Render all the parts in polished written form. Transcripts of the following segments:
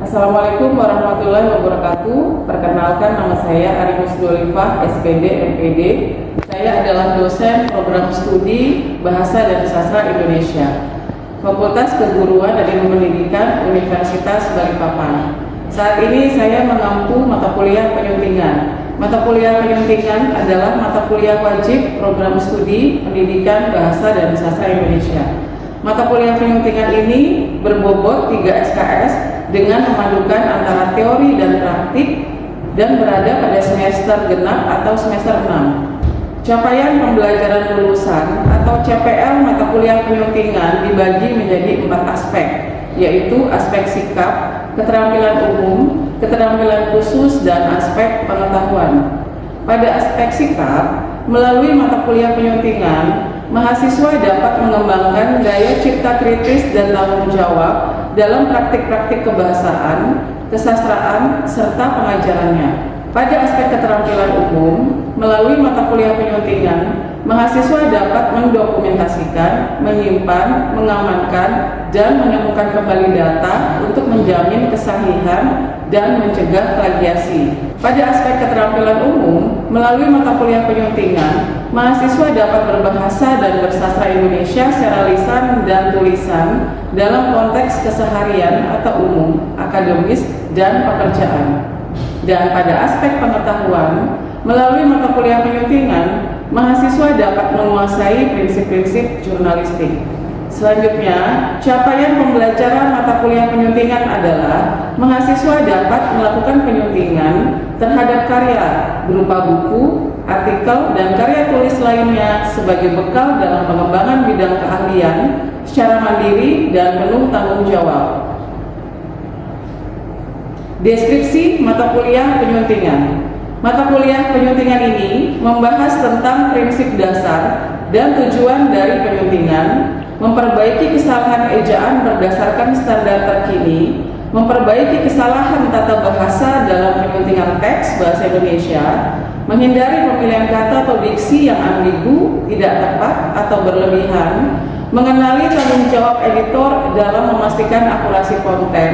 Assalamualaikum warahmatullahi wabarakatuh. Perkenalkan, nama saya Arimus Dolifah, SPD, MPD. Saya adalah dosen program studi Bahasa dan Sastra Indonesia, Fakultas Keguruan dan Ilmu Pendidikan Universitas Balikpapan. Saat ini saya mengampu mata kuliah penyuntingan. Mata kuliah penyuntingan adalah mata kuliah wajib program studi Pendidikan Bahasa dan Sastra Indonesia. Mata kuliah penyuntingan ini berbobot 3 SKS dengan memadukan antara teori dan praktik dan berada pada semester genap atau semester 6. Capaian pembelajaran lulusan atau CPL mata kuliah penyuntingan dibagi menjadi 4 aspek, yaitu aspek sikap, keterampilan umum, keterampilan khusus, dan aspek pengetahuan. Pada aspek sikap, melalui mata kuliah penyuntingan, mahasiswa dapat mengembangkan daya cipta kritis dan tanggung jawab dalam praktik-praktik kebahasaan, kesastraan, serta pengajarannya. Pada aspek keterampilan umum, melalui mata kuliah penyuntingan, mahasiswa dapat mendokumentasikan, menyimpan, mengamankan, dan menemukan kembali data untuk menjamin kesahihan dan mencegah plagiasi. Pada aspek keterampilan umum, melalui mata kuliah penyuntingan, mahasiswa dapat berbahasa dan bersastra Indonesia secara lisan dan tulisan dalam konteks keseharian atau umum, akademis, dan pekerjaan. Dan pada aspek pengetahuan, melalui mata kuliah penyuntingan, mahasiswa dapat menguasai prinsip-prinsip jurnalistik. Selanjutnya, capaian pembelajaran mata kuliah penyuntingan adalah mahasiswa dapat melakukan penyuntingan terhadap karya berupa buku, artikel, dan karya tulis lainnya sebagai bekal dalam pengembangan bidang keahlian secara mandiri dan penuh tanggung jawab. Deskripsi mata kuliah penyuntingan. Mata kuliah penyuntingan ini membahas tentang prinsip dasar dan tujuan dari penyuntingan, memperbaiki kesalahan ejaan berdasarkan standar terkini, memperbaiki kesalahan tata bahasa dalam penyuntingan teks bahasa Indonesia, menghindari pemilihan kata atau diksi yang ambigu, tidak tepat, atau berlebihan, mengenali tanggung jawab editor dalam memastikan akurasi konten,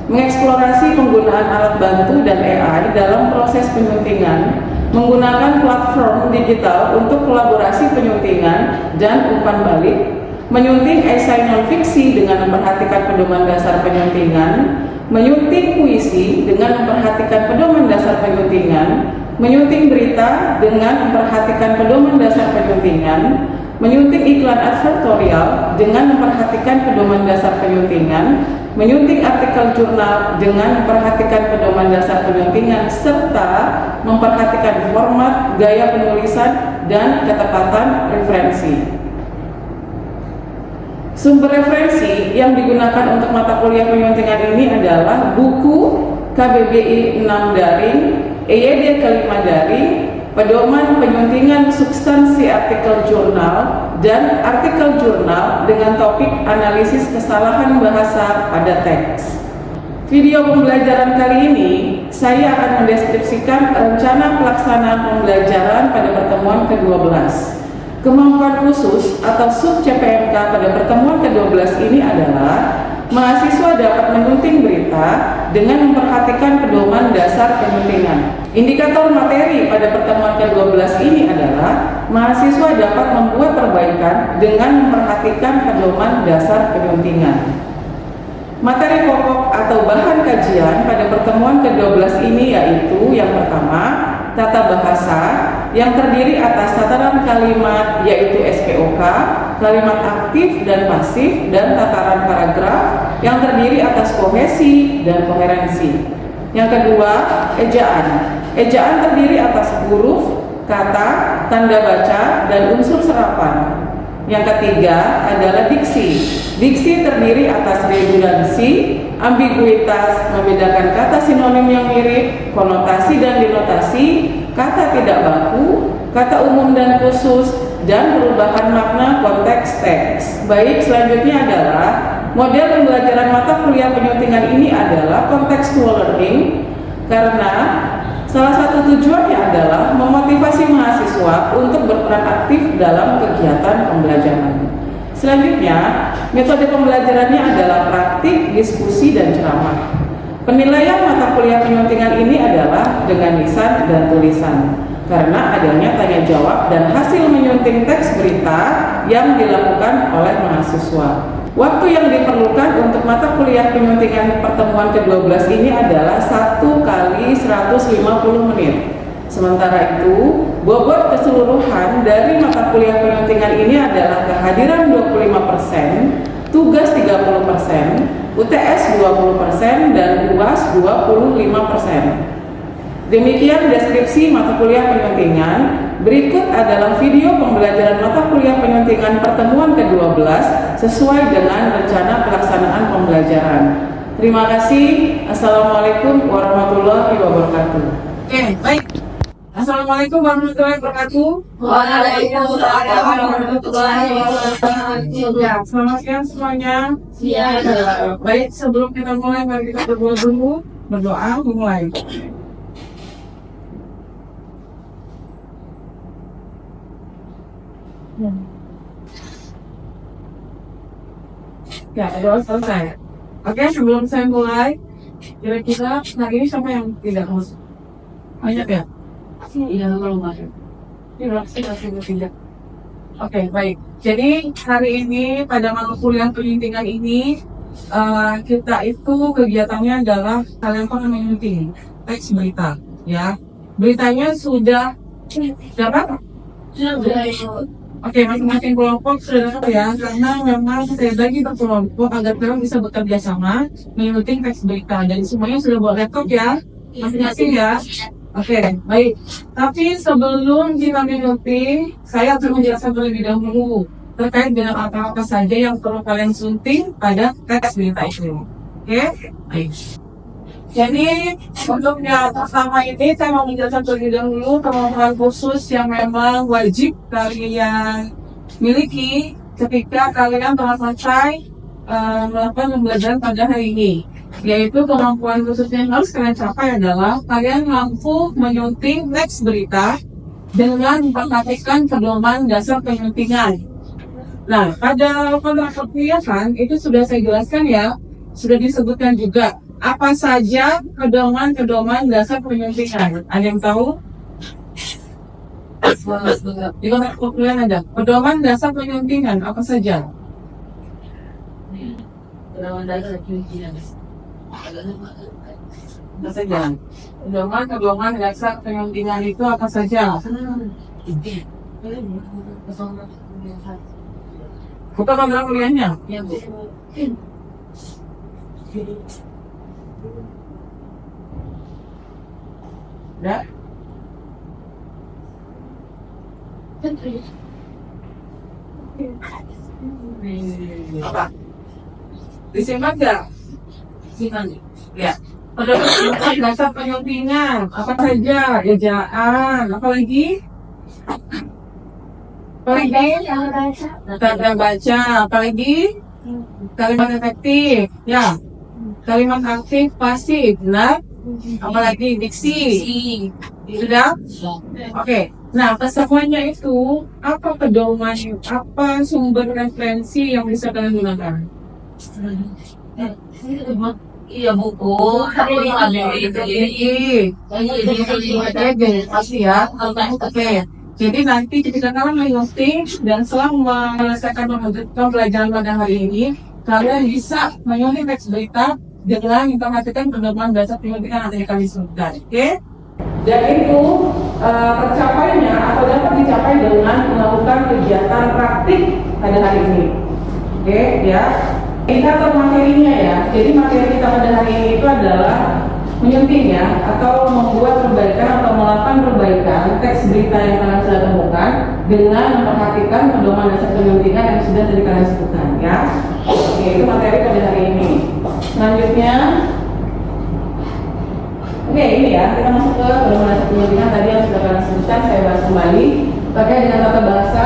mengeksplorasi penggunaan alat bantu dan AI dalam proses penyuntingan, menggunakan platform digital untuk kolaborasi penyuntingan dan umpan balik, menyunting esai non-fiksi dengan memperhatikan pedoman dasar penyuntingan, menyunting puisi dengan memperhatikan pedoman dasar penyuntingan, menyunting berita dengan memperhatikan pedoman dasar penyuntingan, menyunting iklan advertorial dengan memperhatikan pedoman dasar penyuntingan, menyunting artikel jurnal dengan memperhatikan pedoman dasar penyuntingan, serta memperhatikan format, gaya penulisan, dan ketepatan referensi. Sumber referensi yang digunakan untuk mata kuliah penyuntingan ini adalah buku KBBI 6 Daring, EYD ke-5 Daring, pedoman penyuntingan substansi artikel jurnal, dan artikel jurnal dengan topik analisis kesalahan bahasa pada teks. Video pembelajaran kali ini, saya akan mendeskripsikan rencana pelaksanaan pembelajaran pada pertemuan ke-12. Kemampuan khusus atau sub-CPMK pada pertemuan ke-12 ini adalah mahasiswa dapat menyunting berita dengan memperhatikan pedoman dasar penyuntingan. Indikator materi pada pertemuan ke-12 ini adalah mahasiswa dapat membuat perbaikan dengan memperhatikan pedoman dasar penyuntingan. Materi pokok atau bahan kajian pada pertemuan ke-12 ini yaitu yang pertama, tata bahasa yang terdiri atas tataran kalimat yaitu SPOK, kalimat aktif dan pasif, dan tataran paragraf yang terdiri atas kohesi dan koherensi. Yang kedua, ejaan. Ejaan terdiri atas huruf, kata, tanda baca, dan unsur serapan. Yang ketiga adalah diksi. Diksi terdiri atas redundansi, ambiguitas, membedakan kata sinonim yang mirip, konotasi dan denotasi, kata tidak baku, kata umum dan khusus, dan perubahan makna konteks teks. Baik, selanjutnya adalah model pembelajaran mata kuliah penyuntingan ini adalah contextual learning, karena salah satu tujuannya adalah memotivasi mahasiswa untuk berperan aktif dalam kegiatan pembelajaran. Selanjutnya, metode pembelajarannya adalah praktik, diskusi, dan ceramah. Penilaian mata kuliah penyuntingan ini adalah dengan lisan dan tulisan, karena adanya tanya jawab dan hasil menyunting teks berita yang dilakukan oleh mahasiswa. Waktu yang diperlukan untuk mata kuliah penyuntingan pertemuan ke-12 ini adalah 1 kali 150 menit. Sementara itu, bobot keseluruhan dari mata kuliah penyuntingan ini adalah kehadiran 25%, tugas 30%, UTS 20%, dan UAS 25%. Demikian deskripsi mata kuliah penyuntingan. Berikut adalah video pembelajaran mata kuliah penyuntingan pertemuan ke-12 sesuai dengan rencana pelaksanaan pembelajaran. Terima kasih. Assalamualaikum warahmatullahi wabarakatuh. Oke, baik. Assalamualaikum warahmatullahi wabarakatuh. Waalaikumsalam warahmatullahi wabarakatuh. Ya, selamat siang semuanya. Siang. Baik, sebelum kita mulai, mari kita berdoa dulu. Berdoa, mulai. Ya, doa selesai. Oke, sebelum saya mulai, kira-kira hari ini siapa yang tidak masuk? Banyak ya? Iya, kalau masuk. Tidak, tidak. Oke, baik. Jadi hari ini pada mata kuliah penyuntingan ini kita itu kegiatannya adalah kalian akan menyunting teks berita, ya. Beritanya sudah dapat? Oke, masing-masing kelompok sudah ya, karena memang saya bagi per kelompok agar kalian bisa bekerja sama menyunting teks berita. Dan semuanya sudah bawa laptop ya, masing-masing ya. Oke, baik. Tapi sebelum kita menyunting, saya akan menjelaskan terlebih dahulu terkait dengan apa-apa saja yang perlu kalian sunting pada teks berita itu. Oke, baik. Jadi untuk yang pertama ini saya mau menjelaskan terlebih dahulu kemampuan khusus yang memang wajib kalian miliki ketika kalian telah selesai melakukan pembelajaran pada hari ini. Yaitu kemampuan khusus yang harus kalian capai adalah kalian mampu menyunting teks berita dengan memperhatikan pedoman dasar penyuntingan. Nah, pada kontrak perkuliahan itu sudah saya jelaskan ya, sudah disebutkan juga apa saja pedoman dasar penyuntingan. Ada yang tahu? Di kontrak perkuliahan ada pedoman dasar penyuntingan apa saja? Pedoman dasar penyuntingan. Apa saja? Pedoman dasar penyuntingan itu apa saja? Buka kontrak kuliahnya. Ya, Bu. Ya. Apa? Disimak nggak? Simpan. Ya. Pedoman dasar penyuntingan apa saja? Ejaan, apa lagi? Apa lagi? Tanda baca, apa lagi? Kalimat efektif, ya. Kalimat aktif, pasif, benar? Apalagi diksi. Sudah? Oke. Nah, kesemuanya itu apa pedoman, apa sumber referensi yang bisa kalian gunakan? Iya, buku. Pasti ya. Oke. Jadi nanti ketika kalian menyunting dan setelah menyelesaikan pembelajaran pada hari ini, kalian bisa menyunting teks berita dengan memperhatikan pedoman dasar penyuntingan yang kami sebutkan. Oke? Dan itu tercapainya atau dapat dicapai dengan melakukan kegiatan praktik pada hari ini. Oke, ya. Indikator materinya ya. Jadi materi kita pada hari ini itu adalah menyunting ya, atau membuat perbaikan atau melakukan perbaikan teks berita yang kalian sudah temukan dengan memperhatikan pedoman dasar penyuntingan yang sudah tadi kalian sebutkan ya. Oke, itu materi pada hari ini. Selanjutnya, oke ini ya, kita masuk ke pedoman dasar penyuntingan tadi yang sudah kalian sebutkan. Saya bahas kembali terkait dengan tata bahasa,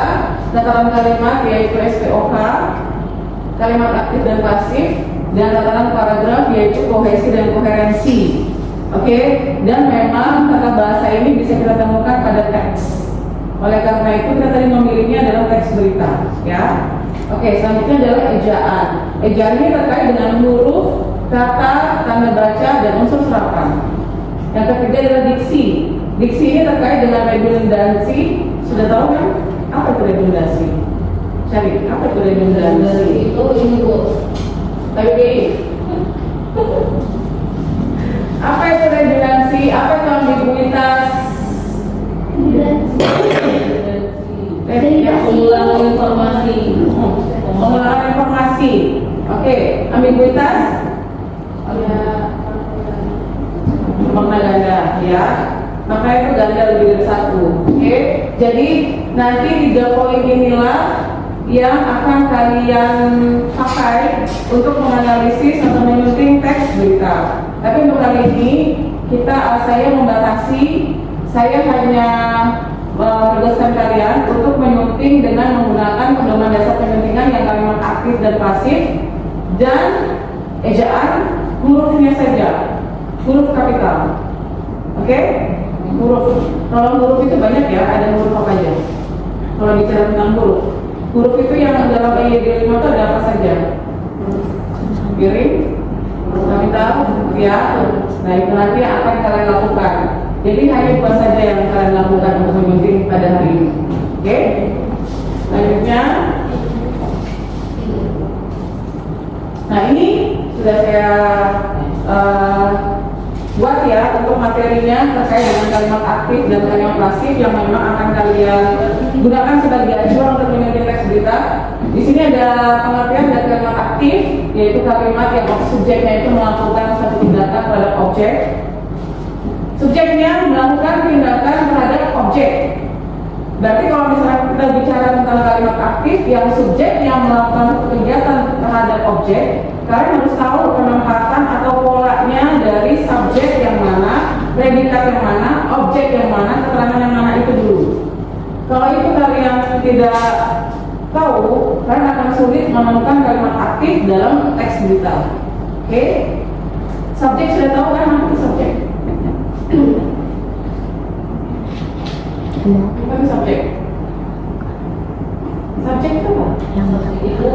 tataran kalimat yaitu SPOK, kalimat aktif dan pasif, dan tataran paragraf yaitu kohesi dan koherensi. Oke, dan memang tata bahasa ini bisa kita temukan pada teks. Oleh karena itu kita tadi memilihnya adalah teks berita, ya. Oke, selanjutnya adalah ejaan. Ejaan ini terkait dengan huruf, kata, tanda baca, dan unsur serapan. Yang ketiga adalah diksi. Diksi ini terkait dengan redundansi. Sudah tahu kan? Apa itu redundansi? Cari, apa itu redundansi? Itu ini bu. KBBI. Apa itu redundansi? Apa itu ambiguitas? Pengulangan informasi. Pengulangan informasi. Oke, ambiguitas? Makna ganda, ya. Maka itu ganda lebih dari satu. Oke, jadi nanti 3 poin inilah yang akan kalian pakai untuk menganalisis atau menyunting teks berita. Tapi untuk kali ini saya membatasi, saya hanya menugaskan kalian untuk menyunting dengan menggunakan pedoman dasar penyuntingan yang kalimat aktif dan pasif, dan ejaan hurufnya saja, huruf kapital. Oke? Huruf. Kalau huruf itu banyak ya, ada huruf apa aja? Kalau bicara tentang huruf itu yang dalam EYD 5 itu ada apa saja? Piring, huruf kapital, ya. Nah itu nanti apa yang kalian lakukan. Jadi hanya 2 saja yang kalian lakukan untuk menyunting pada hari ini. Oke? Selanjutnya, nah ini sudah saya buat ya untuk materinya terkait dengan kalimat aktif dan kalimat pasif yang memang akan kalian gunakan sebagai acuan untuk menyunting teks berita. Di sini ada pengertian dari kalimat aktif, yaitu kalimat yang subjeknya itu melakukan satu tindakan terhadap objek. Subjeknya melakukan tindakan terhadap objek. Berarti kalau misalnya kita bicara tentang kalimat aktif yang subjeknya melakukan satu kegiatan terhadap objek, kalian harus tahu penempatan atau polanya dari subjek yang mana, predikat yang mana, objek yang mana, keterangan yang mana itu dulu. Kalau itu kalian tidak tahu, kalian akan sulit menemukan kalimat aktif dalam teks berita. Oke? Subjek sudah tahu kan apa itu subjek? Apa itu subjek? Subjek itu apa? Yang itu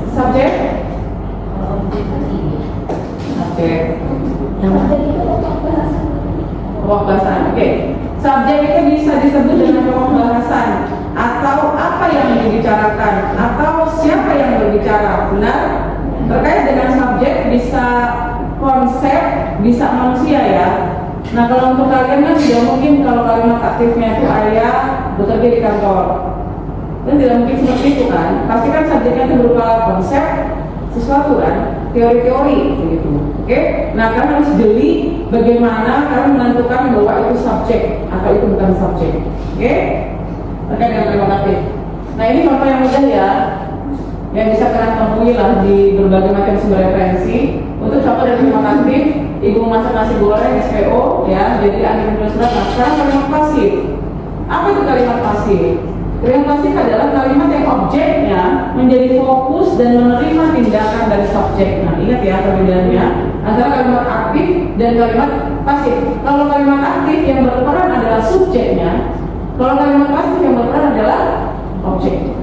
Subjek? objek Subjek. Pokok bahasan. Oke. Subjek itu bisa disebut dengan pokok bahasan atau apa yang dibicarakan atau siapa yang berbicara. Benar? Terkait dengan subjek bisa konsep, bisa manusia ya. Nah kalau untuk kalian kan tidak mungkin kalau kalimat aktifnya itu ayah bekerja di kantor. Kan tidak mungkin seperti itu kan. Pasti kan subjeknya itu berupa konsep sesuatu kan, teori-teori begitu. Oke? Nah kalian harus jeli bagaimana kalian menentukan bahwa itu subjek atau itu bukan subjek. Oke? Terkait dengan kalimat aktif. Nah ini contoh yang mudah ya, yang bisa kalian temui lah di berbagai macam sumber referensi. Untuk contoh dari kalimat aktif, ibu masak nasi goreng SPO ya, jadi akhir menulis surat. Nah sekarang kalimat pasif. Apa itu kalimat pasif? Kalimat pasif adalah kalimat yang objeknya menjadi fokus dan menerima tindakan dari subjek. Nah ingat ya perbedaannya antara kalimat aktif dan kalimat pasif. Kalau kalimat aktif yang berperan adalah subjeknya, kalau kalimat pasif yang berperan adalah objek.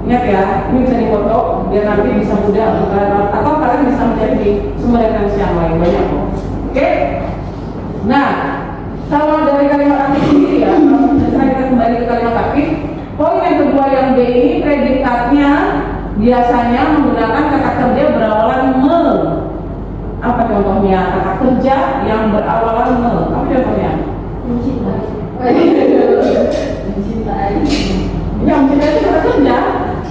Ingat ya, ini bisa dipoto biar nanti bisa mudah untuk kalian, atau kalian bisa mencari di sumber referensi yang lain, banyak kok. Oke? Nah, kalau dari kalimat aktif sendiri ya, kalau misalnya kita kembali ke kalimat aktif, poin yang kedua yang B ini predikatnya biasanya menggunakan kata kerja berawalan me. Apa contohnya? Kata kerja yang berawalan me. Apa contohnya? mencintai. Yang mencintai itu kata kerja.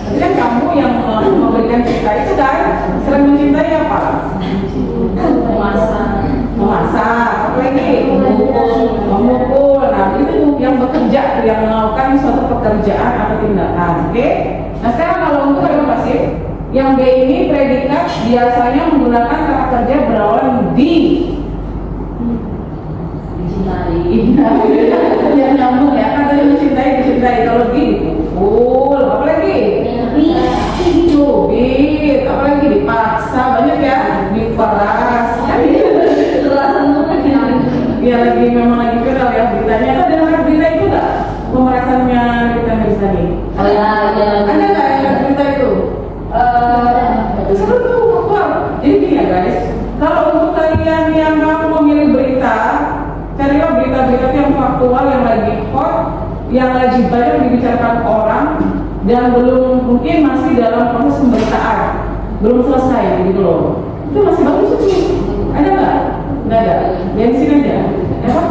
Jadi kan kamu yang memberikan cerita itu kan sering mencintai apa? Memasak, apa lagi? Memukul. Nah itu yang bekerja, yang melakukan suatu pekerjaan atau tindakan. Oke? Nah sekarang kalau untuk kalimat pasif, yang B ini predikat biasanya menggunakan kata kerja berawalan di. Biar nyambung ya, kan tadi dicintai. Kalau di dipukul, apa lagi? Cubit, apa lagi? Dipaksa, banyak ya. Diperas, ya lagi memang lagi viral ya. permainan kita bisa nih. Oh ya, ya. Ada nggak yang cerita itu? Seru tuh, faktual. Jadi gini ya guys, kalau untuk kalian yang mau memilih berita, carilah berita-berita yang faktual, yang lagi hot, yang lagi banyak dibicarakan orang, dan belum mungkin masih dalam proses pemberitaan, belum selesai gitu loh. Itu masih bagus itu. Ada nggak? Nggak ada. Bensin aja. Apa?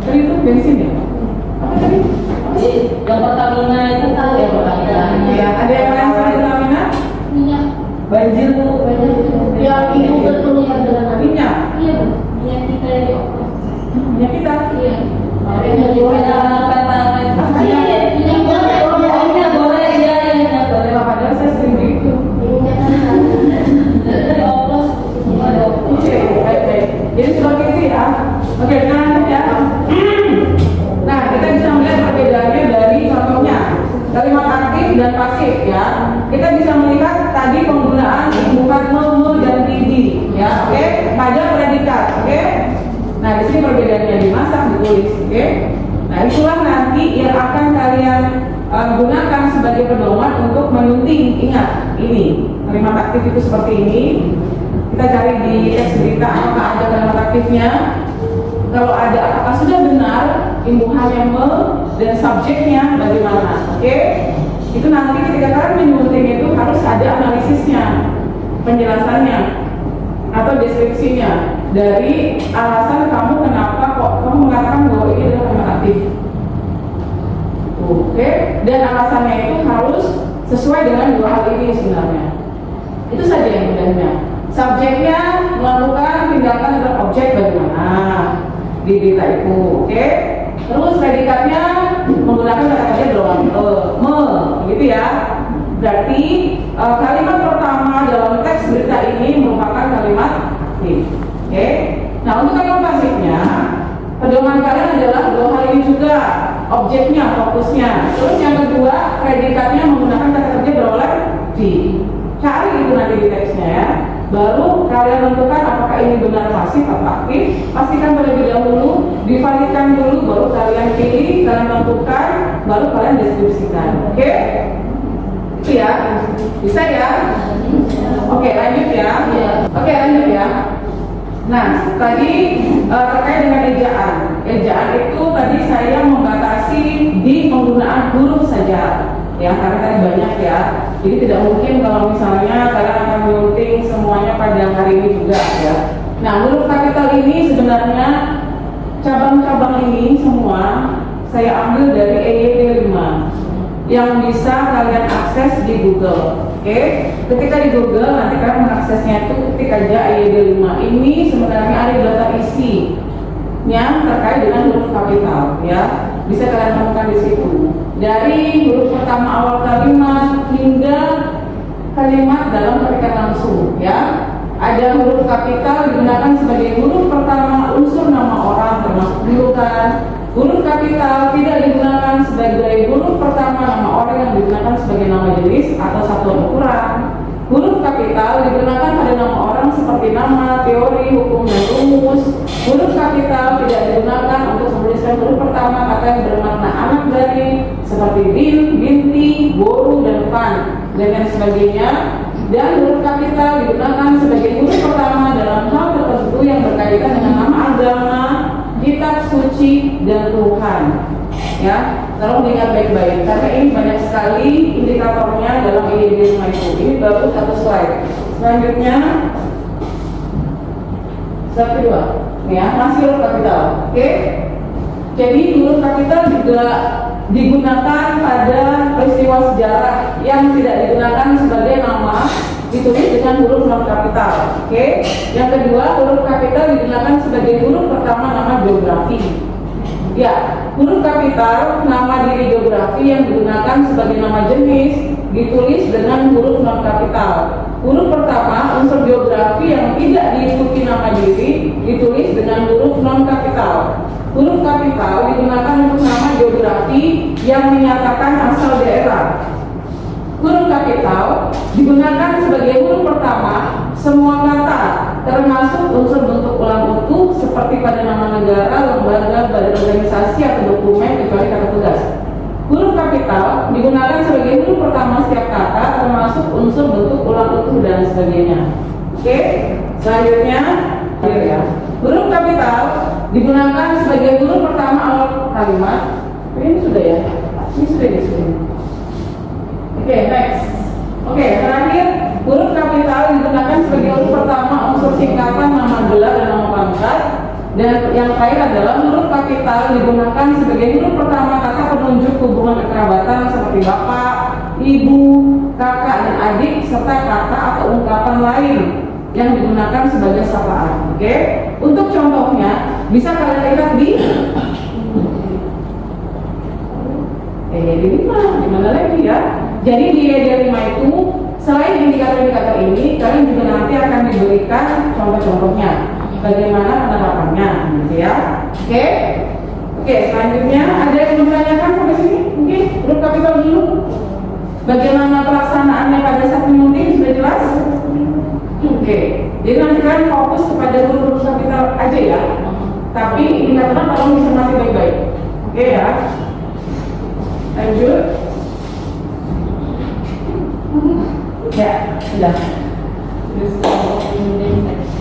Tadi itu bensin ya? Apa tadi? Yang Pertamina itu tahu ya Pertamina. Ya, ada yang lain selain Pertamina? Minyak. Banjir bu. Banyak itu. Yang itu betul yang dengan Minyak. Iya bu. Minyak kita yang dioplos. Minyak kita. Iya. Ada yang jual minyak goreng iya minyak goreng. Padahal saya sering begitu. Dioplos. Oke, baik. Jadi seperti itu ya. Oke, nah ya. Nah, kita bisa melihat perbedaannya dari contohnya kalimat aktif dan pasif ya. Kita bisa melihat tadi penggunaan bukan me dan tidi ya. Oke, pada predikat. Oke. Nah, di sini perbedaannya dimasak, ditulis. Oke. Nah, itulah nanti yang akan kalian gunakan sebagai pedoman untuk menyunting. Ingat, ini kalimat aktif itu seperti ini. Kita cari di teks berita apakah ada kalimat aktifnya. Kalau ada, apakah sudah benar imbuhannya me dan subjeknya bagaimana? Oke, itu nanti ketika kalian menyunting itu harus ada analisisnya, penjelasannya atau deskripsinya dari alasan kamu kenapa kok kamu mengatakan bahwa ini adalah kalimat aktif. Oke, dan alasannya itu harus sesuai dengan dua hal ini sebenarnya. Itu saja yang mudahnya. Subjeknya melakukan tindakan terhadap objek bagaimana di berita itu, oke? Terus predikatnya menggunakan kata-kata berwarna me, gitu ya. Berarti kalimat pertama dalam teks berita ini merupakan kalimat aktif, oke? Nah, untuk kalimat pasifnya, pedoman kalian adalah dua hal ini juga, objeknya, fokusnya. Terus yang kedua, predikatnya menggunakan kata kerja berulang di. Cari itu nanti di teksnya ya. Baru kalian tentukan apakah ini benar pasif atau aktif. Pastikan terlebih dahulu, divalidkan dulu, baru kalian pilih, kalian tentukan, baru kalian deskripsikan. Oke? Itu ya, bisa ya? Oke, lanjut ya. Oke, lanjut ya. Nah, tadi terkait dengan ejaan. Ejaan itu tadi saya membatasi di penggunaan huruf saja. Ya, karena tadi banyak ya. Jadi tidak mungkin kalau misalnya kalian akan menyunting semuanya pada hari ini juga ya. Nah, huruf kapital ini sebenarnya cabang-cabang ini semua saya ambil dari EYD 5 yang bisa kalian akses di Google. Oke, ketika di Google nanti kalian mengaksesnya itu ketik aja EYD 5. Ini sebenarnya ada data isi yang terkait dengan huruf kapital ya. Bisa kalian temukan di situ. Dari huruf pertama awal kalimat hingga kalimat dalam petikan langsung ya. Ada huruf kapital digunakan sebagai huruf pertama unsur nama orang termasuk julukan. Huruf kapital tidak digunakan sebagai huruf pertama nama orang yang digunakan sebagai nama jenis atau satuan ukuran. Huruf kapital digunakan pada nama orang seperti nama, teori, hukum, dan rumus. Huruf kapital tidak digunakan untuk menuliskan huruf pertama kata yang bermakna anak dari seperti bin, binti, boru, dan pan, dan lain sebagainya. Dan huruf kapital digunakan sebagai huruf pertama dalam hal tertentu yang berkaitan dengan nama agama, kitab suci, dan Tuhan. Ya, tolong diingat baik-baik karena ini banyak sekali indikatornya dalam EYD 5 itu. Ini baru satu slide. Selanjutnya slide kedua, ya, masih huruf kapital. Oke, jadi huruf kapital juga digunakan pada peristiwa sejarah yang tidak digunakan sebagai nama ditulis dengan huruf non kapital. Oke, yang kedua huruf kapital digunakan sebagai huruf pertama nama geografi. Ya, huruf kapital nama diri geografi yang digunakan sebagai nama jenis ditulis dengan huruf non kapital. Huruf pertama unsur geografi yang tidak diikuti nama diri ditulis dengan huruf non kapital. Huruf kapital digunakan untuk nama geografi yang menyatakan asal daerah. Huruf kapital digunakan sebagai huruf pertama semua kata termasuk unsur bentuk ulang utuh seperti pada nama negara, lembaga, badan organisasi atau dokumen kecuali kata tugas. Huruf kapital digunakan sebagai huruf pertama setiap kata, termasuk unsur bentuk ulang utuh dan sebagainya. Oke, selanjutnya ya. Huruf kapital digunakan sebagai huruf pertama awal kalimat. Ini sudah ya? Ini sudah. Oke, next. Oke, terakhir huruf kapital digunakan sebagai huruf pertama unsur singkatan nama gelar dan nama pangkat. Dan yang terakhir adalah huruf kapital digunakan sebagai huruf pertama kata penunjuk hubungan kekerabatan seperti bapak, ibu, kakak, dan adik, serta kata atau ungkapan lain yang digunakan sebagai sapaan. Oke, untuk contohnya bisa kalian lihat di di mana lagi ya? Jadi di ED5 itu selain indikator-indikator ini, kalian juga nanti akan diberikan contoh-contohnya. Bagaimana penerapannya, gitu ya? Oke, selanjutnya ada yang menanyakan sampai sini? Mungkin huruf kapital dulu. Bagaimana pelaksanaannya pada saat menyunting sudah jelas? Oke, jadi nanti kalian fokus kepada huruf kapital aja ya. Tapi indikatornya tolong dicermati baik-baik. Oke ya. Lanjut. Ya, sudah.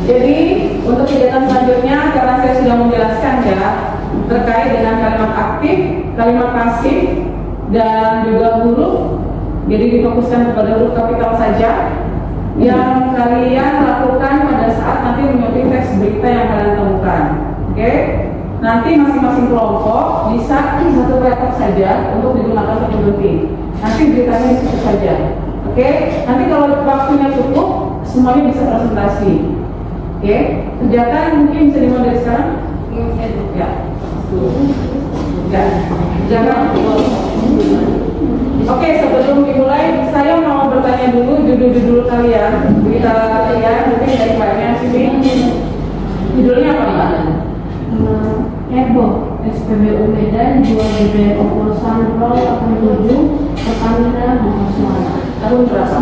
Jadi untuk kegiatan selanjutnya, karena saya sudah menjelaskan ya terkait dengan kalimat aktif, kalimat pasif, dan juga huruf. Jadi difokuskan kepada huruf kapital saja yang kalian lakukan pada saat nanti menyunting teks berita yang kalian temukan. Oke? Nanti masing-masing kelompok bisa satu kelompok saja untuk digunakan untuk menyunting. Nanti beritanya di situ saja. Oke? Nanti kalau waktunya cukup, semuanya bisa presentasi. Oke, kerjakan mungkin bisa dimulai dari sekarang? Ya. Jangan. Oke, sebelum dimulai, saya mau bertanya dulu judul-judul kalian. Berita kalian mungkin dari banyak sini. Judulnya apa Mbak? Heboh, SPBU Medan jual BBM oplosan Roll 87 Pertamina Mahasiswa. Tahun berapa?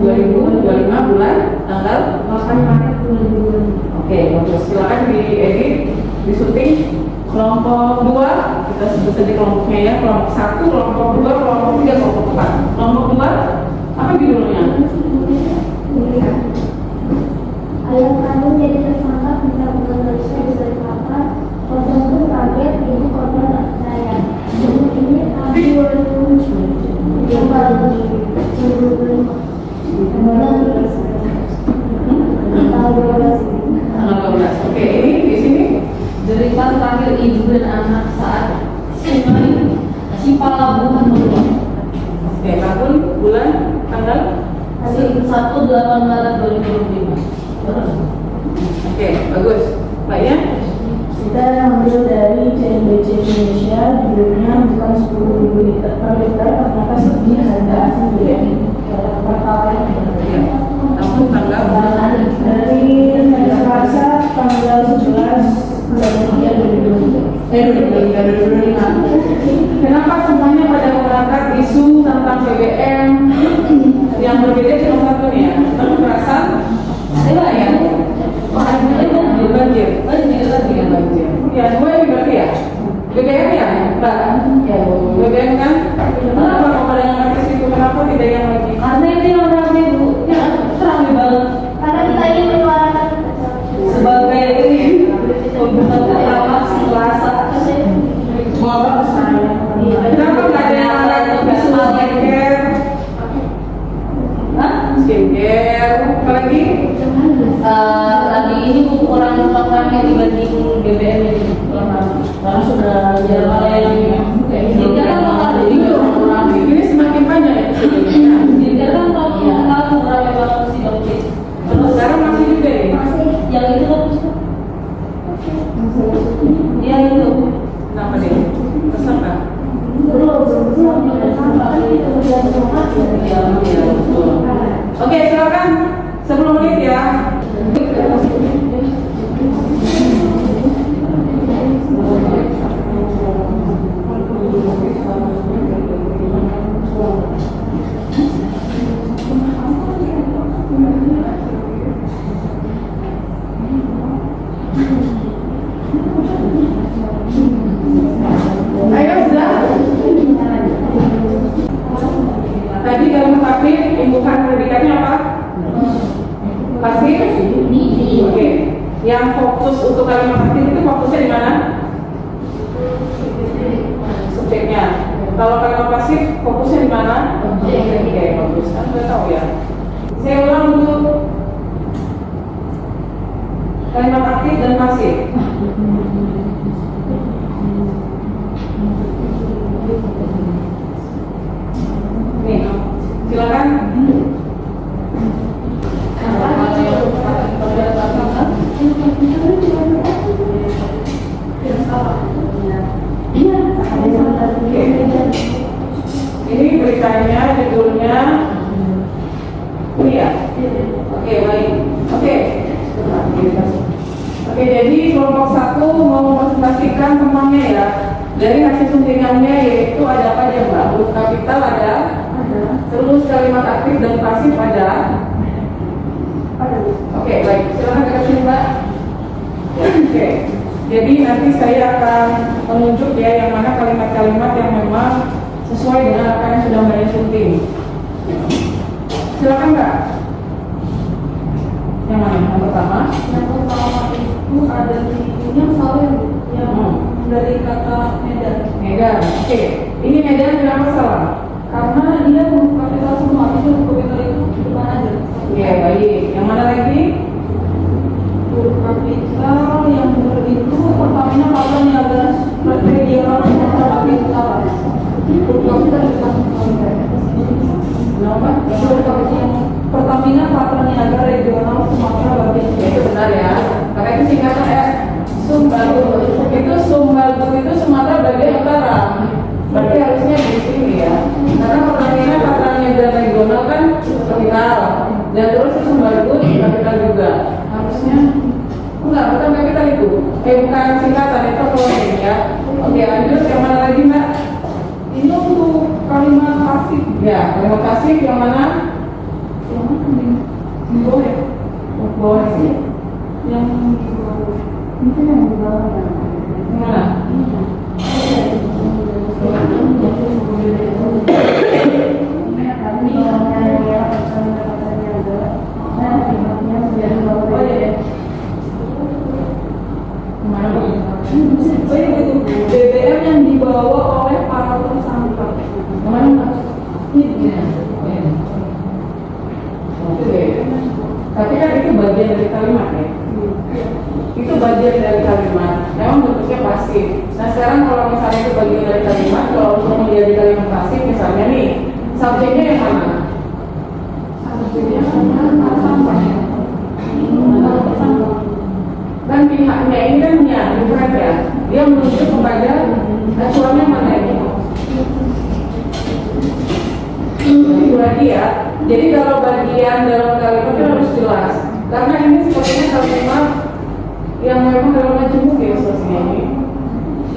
2025 bulan tanggal 8 Maret 2025. Oke, bagus. Silakan diedit, disunting. Kelompok 2 kita sebut saja kelompoknya ya. Kelompok 1, kelompok 2, kelompok 3, kelompok 4. Kelompok 2 apa judulnya? Ayah kandung jadi tersangka pencabulan Malaysia bisa ditangkap. Korban pun kaget, ibu korban tak percaya. Ibu ini ambil yang baru Tanggal 12. Oke, ini di sini Derita terakhir ibu dan anak saat sungai Cipalabuhan meluap. oke, tahun, bulan, tanggal. 1 8 Maret 2025. Oke, bagus. Mbaknya? Kita ambil dari CNBC Indonesia, judulnya bukan 10.000 liter per liter, ternyata segini harga asli pertalite. Tahun, tanggal, bulan. Dari Selasa tanggal 11 bulan 2025. Kenapa semuanya pada mengangkat isu tentang BBM? Yang berbeda cuma satu nih ya. Tapi perasaan ada ya? Banjir. Ya, semua ini berarti ya? BBM ya? Mbak? Ya, BBM kan? Kenapa kalau pada yang ngerti situ? Kenapa tidak yang lagi? Karena itu yang ramai Bu, yang terang banget. karena kita ingin menyuarakan Sebagai hubungan pertama Selasa. Bapak saya. Kenapa nggak ada yang lain isu skincare? Hah? Skincare, apa lagi? Lagi ini Bu kurang pakannya dibanding BBM ini kurang lagi. Karena sudah jalan yang jadi kan malah Ini semakin banyak ya sebenarnya. jadi kan kalau ramai banget sih Dok. Terus sekarang masih juga ya? Yang itu kan ya itu Kenapa deh? Tersangka? Iya, betul. Oke, silakan 10 menit ya. Ayo sudah. fokus untuk kalimat aktif itu fokusnya di mana? Subjeknya. Kalau kalimat pasif fokusnya di mana? Oke, bagus. Kan sudah tahu ya. Saya ulang dulu. Kalimat aktif dan pasif. Nih, silakan. Ini beritanya, judulnya kuliah. Oke, baik. Oke, jadi kelompok 1 mau mempresentasikan temannya ya. Dari hasil suntingannya yaitu ada apa aja Mbak? Huruf kapital ada. Terus kalimat aktif dan pasif ada. Oke, baik. Silakan ke sini Mbak. Oke. Jadi nanti saya akan menunjuk ya yang mana kalimat-kalimat yang memang sesuai dengan apa yang sudah Mbak sunting. Silakan Mbak. Yang mana? Yang pertama? Yang pertama itu ada di yang salah yang dari kata Medan. Medan. Oke. Ini Medan kenapa salah? Karena dia huruf kapital semua, itu huruf kapital itu depan aja. Oke, baik. Yang mana lagi? Huruf kapital yang benar itu pertamanya kata niaga regional Sumatera bagian utara. Huruf kapital depan Kenapa? huruf kapital yang Pertamina Patra Niaga Regional Sumatera bagian utara. Itu benar ya. Karena itu singkatan Sumbagu. Itu Sumbagu itu Sumatera bagian utara. Berarti harusnya di sini ya. Karena Pertamina Patra Niaga Regional kan kapital. Dan terus Sumbagu kapital juga. Harusnya enggak, bukan kapital itu. Bukan singkatan itu closing ya. Oke, lanjut yang mana lagi Mbak? Ini untuk kalimat pasif. Ya, kalimat pasif yang mana? Yang mana? Di bawah ya? Bawah sih. Yang di bawah. Itu yang di bawah ya. Mana? BBM yang dibawa oleh para tersangka. Tapi kan itu bagian dari kalimat ya. Itu bagian dari kalimat. Memang bentuknya pasif. Nah sekarang kalau misalnya itu bagian dari kalimat, kalau untuk menjadi kalimat pasif, misalnya nih, subjeknya yang mana? Subjeknya tersangka. Dan pihaknya ini kan ya, bukan ya. Dia menunjuk kepada acuannya mana ini? Itu lagi ya. Jadi kalau bagian dalam kalimat itu harus jelas. Karena ini sepertinya kalimat yang memang dalam majemuk ya sepertinya ini.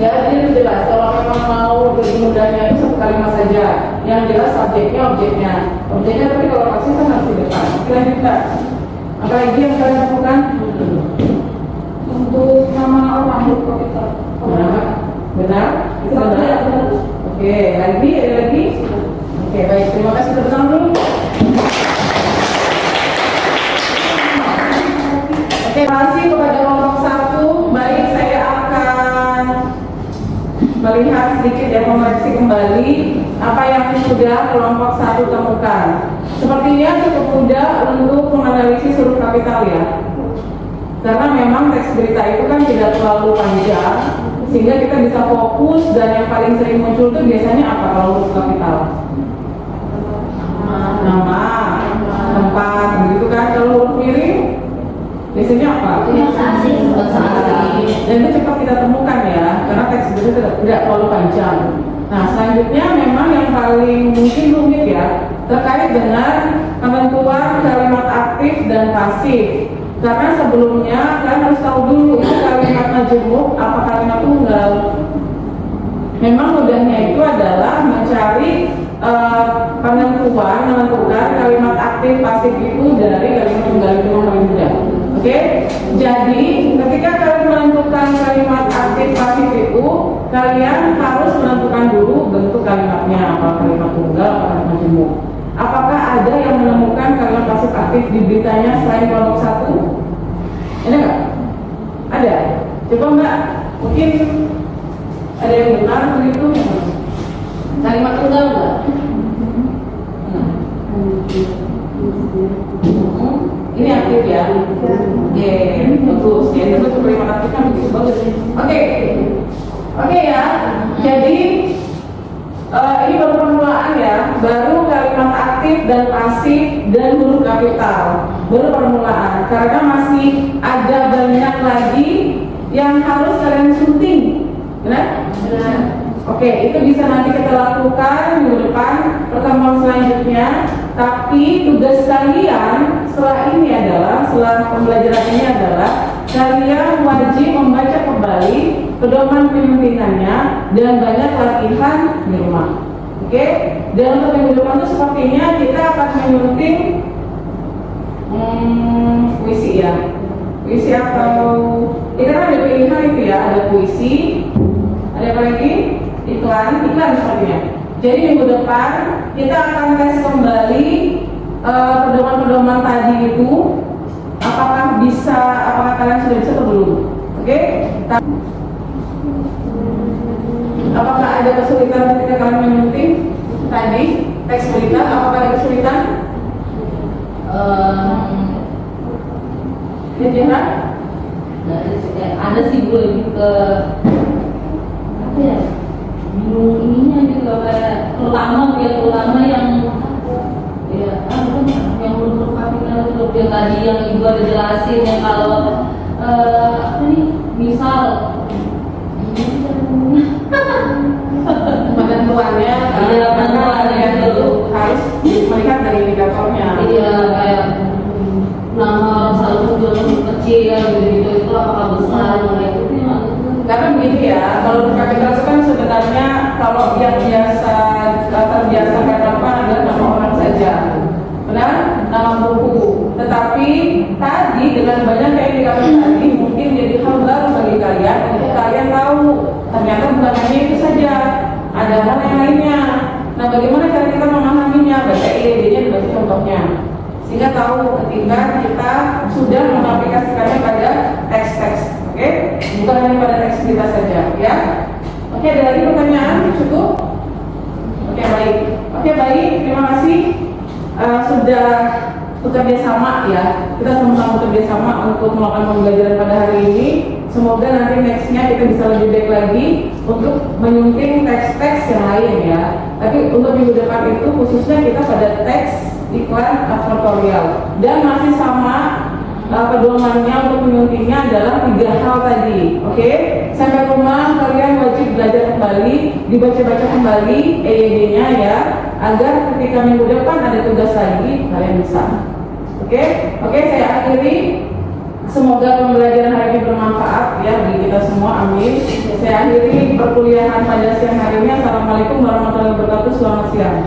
Ya, jadi itu jelas. Kalau memang mau lebih mudahnya itu satu kalimat saja. Yang jelas subjeknya, objeknya. Objeknya tapi kalau pasif kan harus di depan. Kita. Apalagi yang kalian lakukan? Untuk nama orang huruf kapital. Benar? Itu benar? Oke, lagi, ada lagi? Oke, baik. Terima kasih teman-teman dulu. Oke, terima kasih kepada kelompok 1. Baik, saya akan melihat sedikit ya, mengoreksi kembali apa yang sudah kelompok 1 temukan. Sepertinya cukup mudah untuk menganalisis huruf kapital ya. Karena memang teks berita itu kan tidak terlalu panjang, sehingga kita bisa fokus dan yang paling sering muncul itu biasanya apa kalau huruf kapital? Nama, tempat, begitu kan. Kalau huruf miring biasanya apa? Dan itu cepat kita temukan ya, karena teks berita tidak terlalu panjang. Nah selanjutnya memang yang paling mungkin rumit ya, terkait dengan penentuan kalimat aktif dan pasif. Karena sebelumnya kalian harus tahu dulu itu kalimat majemuk apa kalimat tunggal. Memang mudahnya itu adalah mencari menentukan kalimat aktif pasif itu dari kalimat tunggal itu yang paling mudah. Oke? Jadi ketika kalian menentukan kalimat aktif pasif itu, kalian harus menentukan dulu bentuk kalimatnya, apa kalimat tunggal apa kalimat majemuk. Apakah ada yang menemukan kalimat pasif aktif di beritanya selain kelompok 1? Ada nggak? Ada Coba Mbak, mungkin ada yang benar begitu? Kalimat tunggal nggak? Ini aktif ya? Oke, bagus. Ya, itu untuk kalimat aktif kan begitu bagus. Oke ya. Jadi ini baru permulaan ya, baru kalimat aktif dan pasif dan huruf kapital, baru permulaan. Karena masih ada banyak lagi yang harus kalian sunting, benar? Benar. Oke, itu bisa nanti kita lakukan minggu depan pertemuan selanjutnya. Tapi tugas kalian setelah ini adalah, setelah pembelajaran ini adalah kalian wajib membaca kembali pedoman penyuntingannya dan banyak latihan di rumah. Oke, dan untuk minggu depan itu sepertinya kita akan menyunting puisi ya. Puisi atau kita kan ada pilihan itu ya, ada puisi, ada apa lagi? Iklan sepertinya. Jadi minggu depan kita akan tes kembali pedoman-pedoman tadi itu, apakah kalian sudah bisa atau belum? Oke? Apakah ada kesulitan ketika kalian menyunting tadi teks berita? Apakah ada kesulitan? Kejahat? Ada sih gue lebih ke apa ya? Bingung ininya juga kayak terutama yang ya yang huruf kapital itu yang tadi yang ibu ada jelasin yang kalau apa nih misal Penentuannya, Iya, penentuannya itu harus melihat dari indikatornya. iya kayak nama selalu kecil gitu itu apakah besar kayak itu ya. Karena begitu ya, kalau kapital itu kan sebenarnya kalau yang terbiasa apa adalah nama orang saja, benar? Nama buku. Tetapi tadi dengan banyaknya indikator tadi mungkin jadi hal baru bagi kalian untuk kalian tahu ternyata bukan hanya itu saja, ada hal yang lainnya. Nah, bagaimana cara kita memahaminya? Baca IED-nya, baca contohnya, sehingga tahu ketika kita sudah mengaplikasikannya pada teks-teks. Oke, bukan hanya pada teks kita saja, ya. Oke, ada lagi pertanyaan? Cukup? Oke, baik. Terima kasih sudah bekerja sama ya. Kita sama-sama bekerja sama untuk melakukan pembelajaran pada hari ini. Semoga nanti nextnya kita bisa lebih baik lagi untuk menyunting teks-teks yang lain ya. Tapi untuk minggu depan itu khususnya kita pada teks iklan advertorial dan masih sama. Pedomannya untuk menyuntingnya adalah 3 hal tadi. Oke, sampai rumah kalian wajib belajar kembali, dibaca-baca kembali EYD-nya ya, agar ketika minggu depan ada tugas lagi kalian bisa. Oke, saya akhiri. Semoga pembelajaran hari ini bermanfaat ya bagi kita semua, amin. Saya akhiri perkuliahan pada siang hari ini. Assalamualaikum warahmatullahi wabarakatuh. Selamat siang.